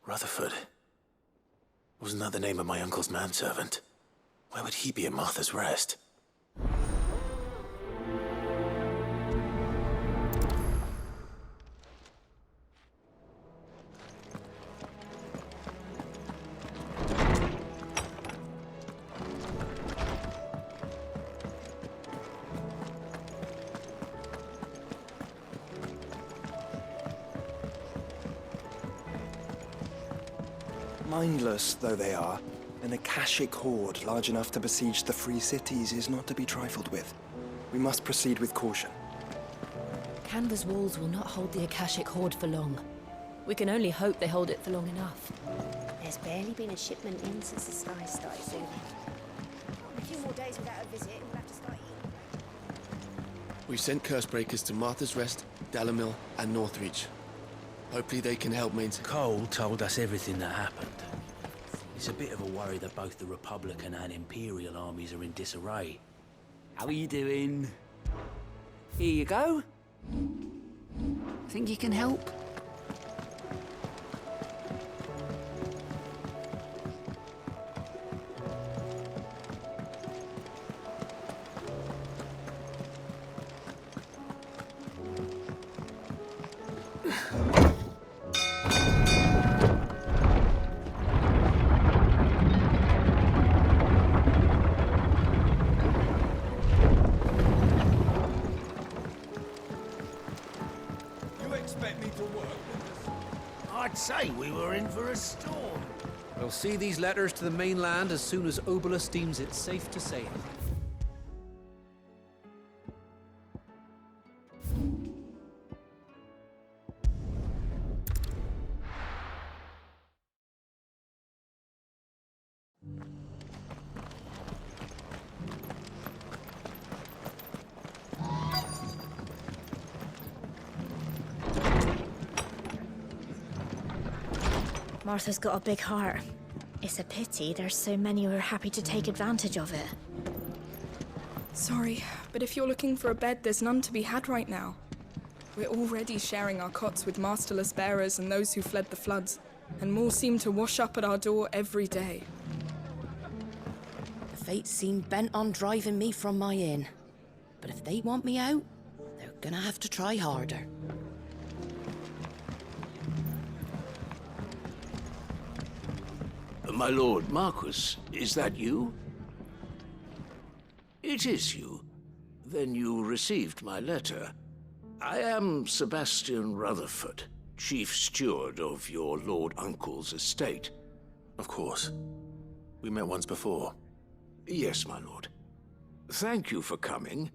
Rutherford. Wasn't that the name of my uncle's manservant? Why would he be at Martha's Rest? Mindless though they are, an Akashic horde large enough to besiege the Free Cities is not to be trifled with. We must proceed with caution. Canva's walls will not hold the Akashic horde for long. We can only hope they hold it for long enough. There's barely been a shipment in since the sky started falling. A few more days without a visit, and we'll have to start eating. We've sent Cursebreakers to Martha's Rest, Dalamil, and Northreach. Hopefully they can help maintain... Cole told us everything that happened. It's a bit of a worry that both the Republican and Imperial armies are in disarray. How are you doing? Here you go. Think you can help? I'd say we were in for a storm. We'll see these letters to the mainland as soon as Obolus deems it safe to sail. Martha's got a big heart. It's a pity there's so many who are happy to take advantage of it. Sorry, but if you're looking for a bed, there's none to be had right now. We're already sharing our cots with masterless bearers and those who fled the floods, and more seem to wash up at our door every day. The fates seem bent on driving me from my inn. But if they want me out, they're gonna have to try harder. My lord Marquis, is that you? It is you. Then you received my letter. I am Sebastian Rutherford, chief steward of your lord uncle's estate. Of course. We met once before. Yes, my lord. Thank you for coming.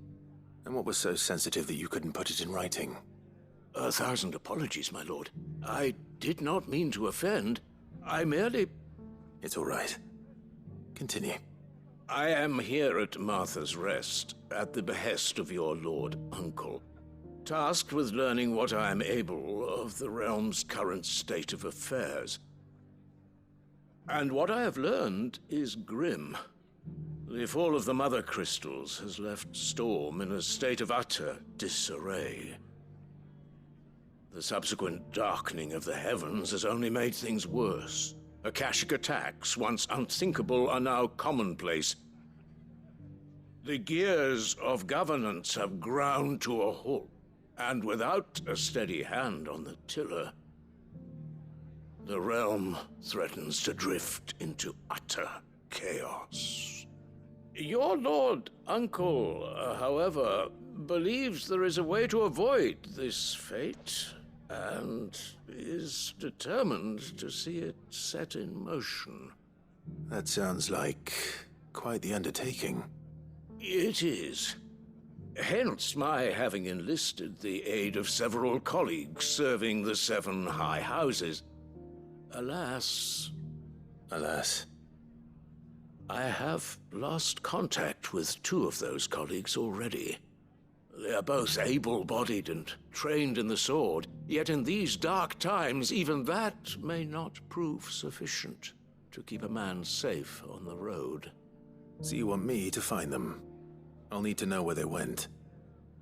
And what was so sensitive that you couldn't put it in writing? 1,000 apologies, my lord. I did not mean to offend. I merely... It's all right. Continue. I am here at Martha's Rest, at the behest of your lord uncle, tasked with learning what I am able of the realm's current state of affairs. And what I have learned is grim. The fall of the Mother Crystals has left Storm in a state of utter disarray. The subsequent darkening of the heavens has only made things worse. Akashic attacks, once unthinkable, are now commonplace. The gears of governance have ground to a halt, and without a steady hand on the tiller, the realm threatens to drift into utter chaos. Your lord uncle, however, believes there is a way to avoid this fate, and is determined to see it set in motion. That sounds like quite the undertaking. It is. Hence my having enlisted the aid of several colleagues serving the 7 high houses. Alas... Alas. I have lost contact with 2 of those colleagues already. They are both able-bodied and trained in the sword, yet in these dark times, even that may not prove sufficient to keep a man safe on the road. So you want me to find them? I'll need to know where they went.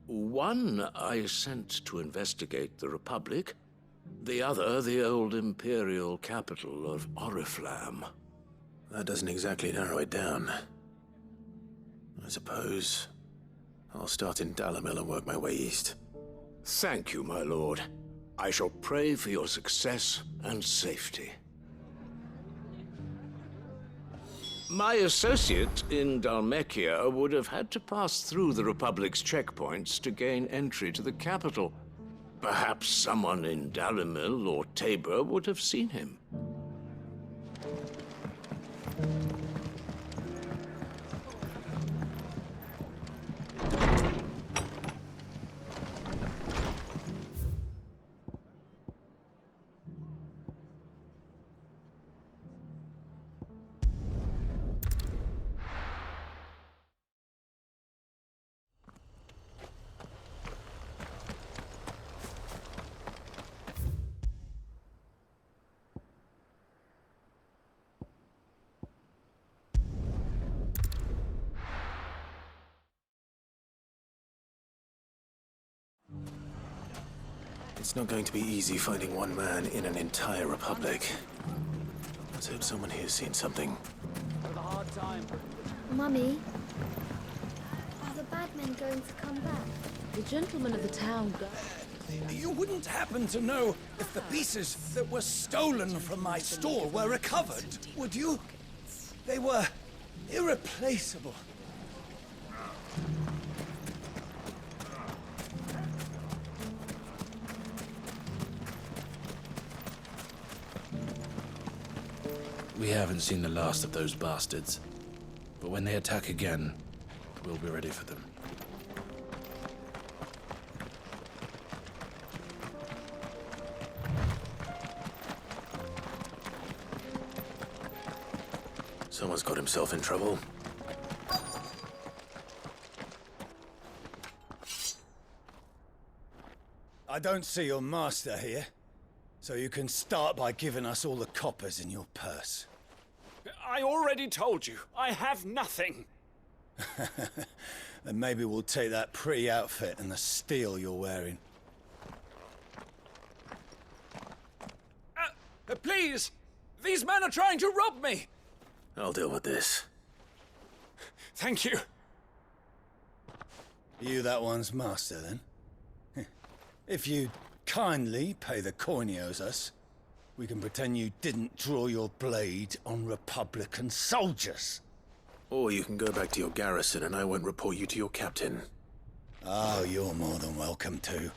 One I sent to investigate the Republic, The other, the old imperial capital of Oriflamme. That doesn't exactly narrow it down. I suppose I'll start in Dalamil and work my way east. Thank you, my lord. I shall pray for your success and safety. My associate in Dhalmekia would have had to pass through the Republic's checkpoints to gain entry to the capital. Perhaps someone in Dalamil or Tabor would have seen him. It's not going to be easy finding one man in an entire republic. Let's hope someone here's seen something. Mummy, are the bad men going to come back? The gentlemen of the town go. You wouldn't happen to know if the pieces that were stolen from my stall were recovered, would you? They were irreplaceable. We haven't seen the last of those bastards. But when they attack again, we'll be ready for them. Someone's got himself in trouble. I don't see your master here, so you can start by giving us all the coppers in your purse. I already told you, I have nothing. Then maybe we'll take that pretty outfit and the steel you're wearing. Please! These men are trying to rob me! I'll deal with this. Thank you. You that one's master, then? If you kindly pay the coin he owes us, we can pretend you didn't draw your blade on Republican soldiers. Or you can go back to your garrison and I won't report you to your captain. Oh, you're more than welcome to.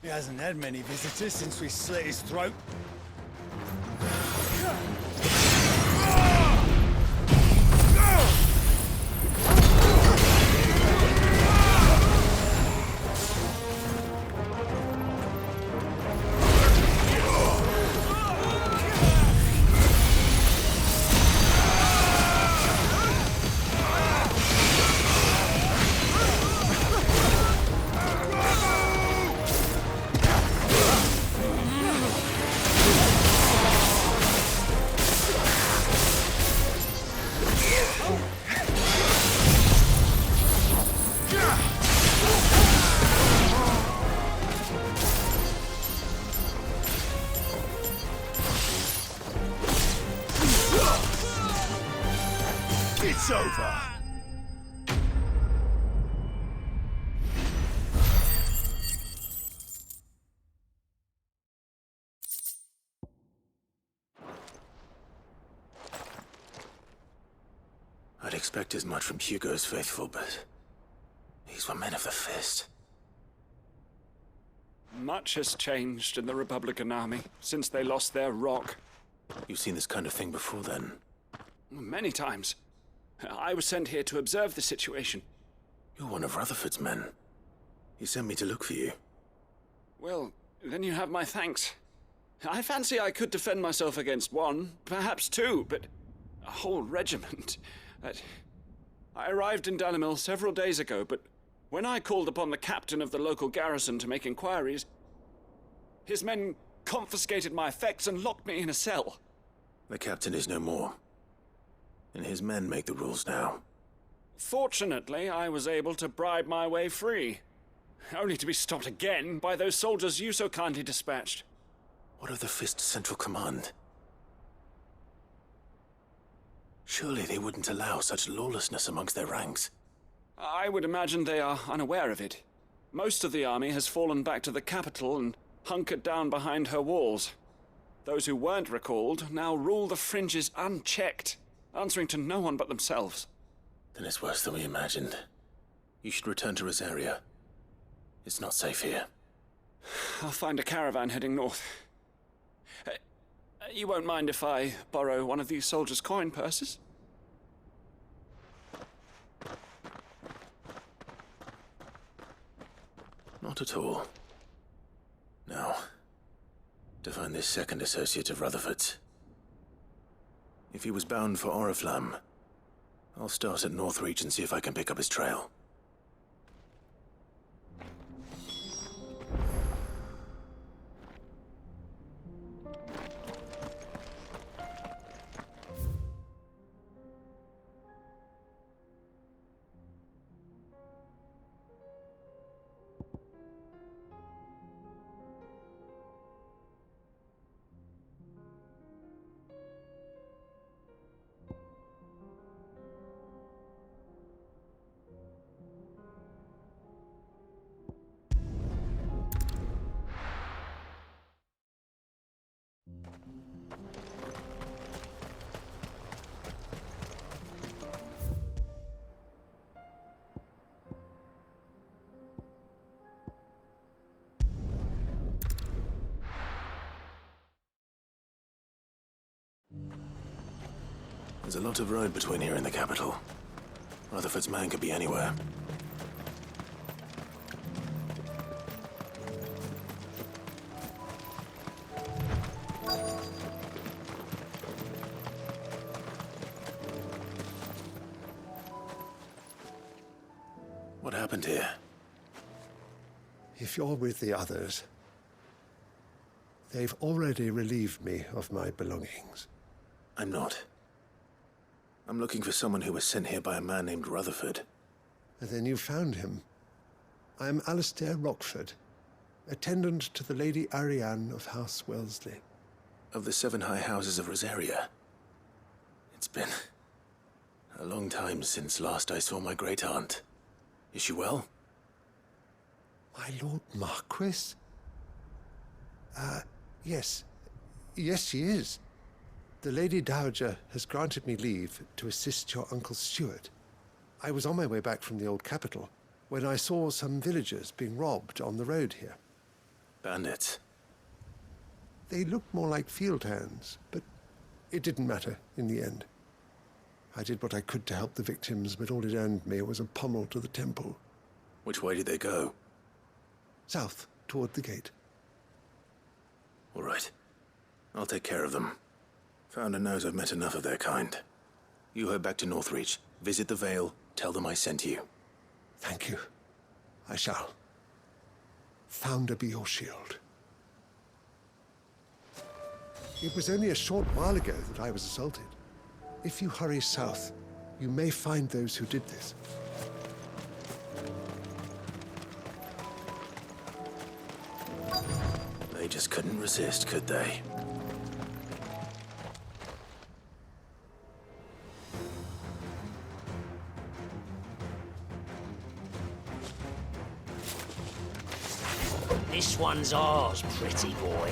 He hasn't had many visitors since we slit his throat. It's over. I'd expect as much from Hugo's faithful, but these were men of the fist. Much has changed in the Republican army since they lost their rock. You've seen this kind of thing before, then? Many times. I was sent here to observe the situation. You're one of Rutherford's men. He sent me to look for you. Well, then you have my thanks. I fancy I could defend myself against one, perhaps two, but a whole regiment. I arrived in Dalamil several days ago, but when I called upon the captain of the local garrison to make inquiries, his men confiscated my effects and locked me in a cell. The captain is no more, and his men make the rules now. Fortunately, I was able to bribe my way free, only to be stopped again by those soldiers you so kindly dispatched. What of the Fist Central Command? Surely they wouldn't allow such lawlessness amongst their ranks. I would imagine they are unaware of it. Most of the army has fallen back to the capital and hunkered down behind her walls. Those who weren't recalled now rule the fringes unchecked, answering to no one but themselves. Then it's worse than we imagined. You should return to Rosaria. It's not safe here. I'll find a caravan heading north. You won't mind if I borrow one of these soldiers' coin purses? Not at all. Now, to find this second associate of Rutherford's. If he was bound for Oriflamme, I'll start at Northreach and see if I can pick up his trail. There's a lot of road between here and the capital. Rutherford's man could be anywhere. What happened here? If you're with the others, they've already relieved me of my belongings. I'm not. I'm looking for someone who was sent here by a man named Rutherford. And then you found him. I am Alistair Rockford, attendant to the Lady Ariane of House Wellesley. Of the 7 high houses of Rosaria. It's been a long time since last I saw my great-aunt. Is she well? My Lord Marquis? Yes. Yes, she is. The Lady Dowager has granted me leave to assist your Uncle Stuart. I was on my way back from the old capital when I saw some villagers being robbed on the road here. Bandits? They looked more like field hands, but it didn't matter in the end. I did what I could to help the victims, but all it earned me was a pommel to the temple. Which way did they go? South, toward the gate. All right. I'll take care of them. Founder knows I've met enough of their kind. You head back to Northreach, visit the Vale, tell them I sent you. Thank you. I shall. Founder be your shield. It was only a short while ago that I was assaulted. If you hurry south, you may find those who did this. They just couldn't resist, could they? This one's ours, pretty boy.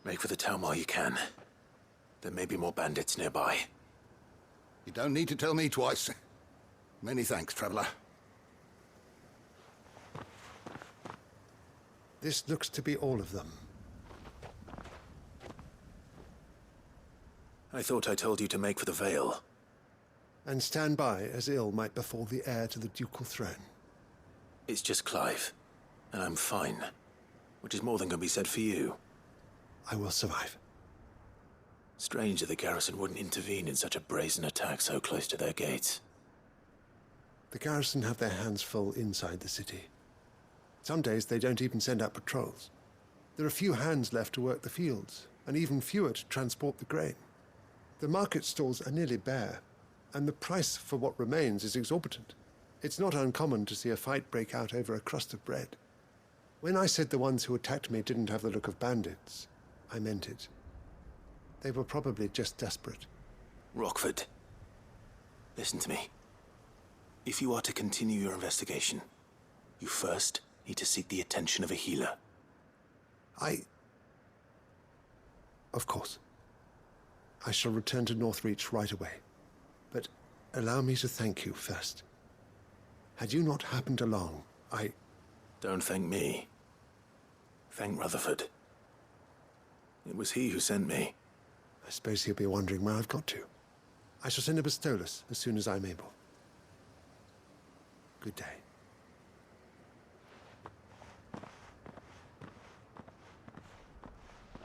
Make for the town while you can. There may be more bandits nearby. You don't need to tell me twice. Many thanks, traveler. This looks to be all of them. I thought I told you to make for the Vale. And stand by as ill might befall the heir to the ducal throne. It's just Clive, and I'm fine. Which is more than can be said for you. I will survive. Strange that the garrison wouldn't intervene in such a brazen attack so close to their gates. The garrison have their hands full inside the city. Some days they don't even send out patrols. There are few hands left to work the fields, and even fewer to transport the grain. The market stalls are nearly bare, and the price for what remains is exorbitant. It's not uncommon to see a fight break out over a crust of bread. When I said the ones who attacked me didn't have the look of bandits, I meant it. They were probably just desperate. Rockford, listen to me. If you are to continue your investigation, you first need to seek the attention of a healer. Of course. I shall return to Northreach right away. But allow me to thank you first. Had you not happened along, Don't thank me. Thank Rutherford. It was he who sent me. I suppose he'll be wondering where I've got to. I shall send a Bistolus as soon as I'm able. Good day.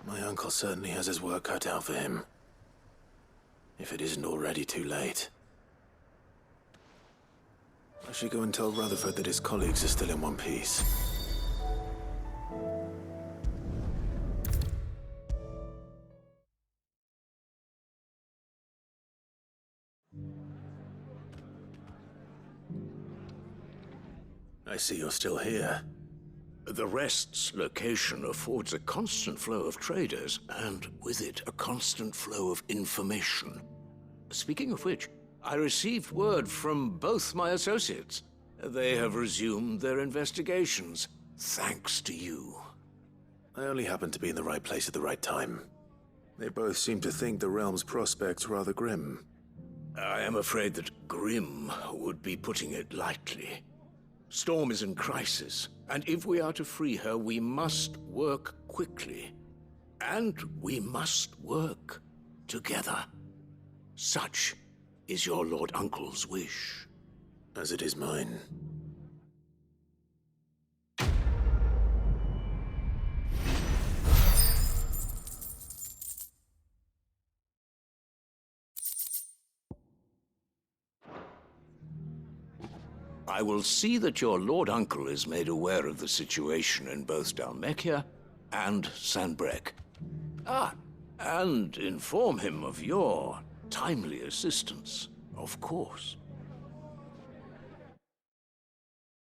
My uncle certainly has his work cut out for him. If it isn't already too late. I should go and tell Rutherford that his colleagues are still in one piece. I see you're still here. The Rest's location affords a constant flow of traders, and with it, a constant flow of information. Speaking of which, I received word from both my associates. They have resumed their investigations, thanks to you. I only happened to be in the right place at the right time. They both seem to think the realm's prospects rather grim. I am afraid that grim would be putting it lightly. Storm is in crisis, and if we are to free her, we must work quickly. And we must work together. Such is your Lord Uncle's wish. As it is mine. I will see that your Lord Uncle is made aware of the situation in both Dalmekia and Sanbrek. And inform him of your timely assistance, of course.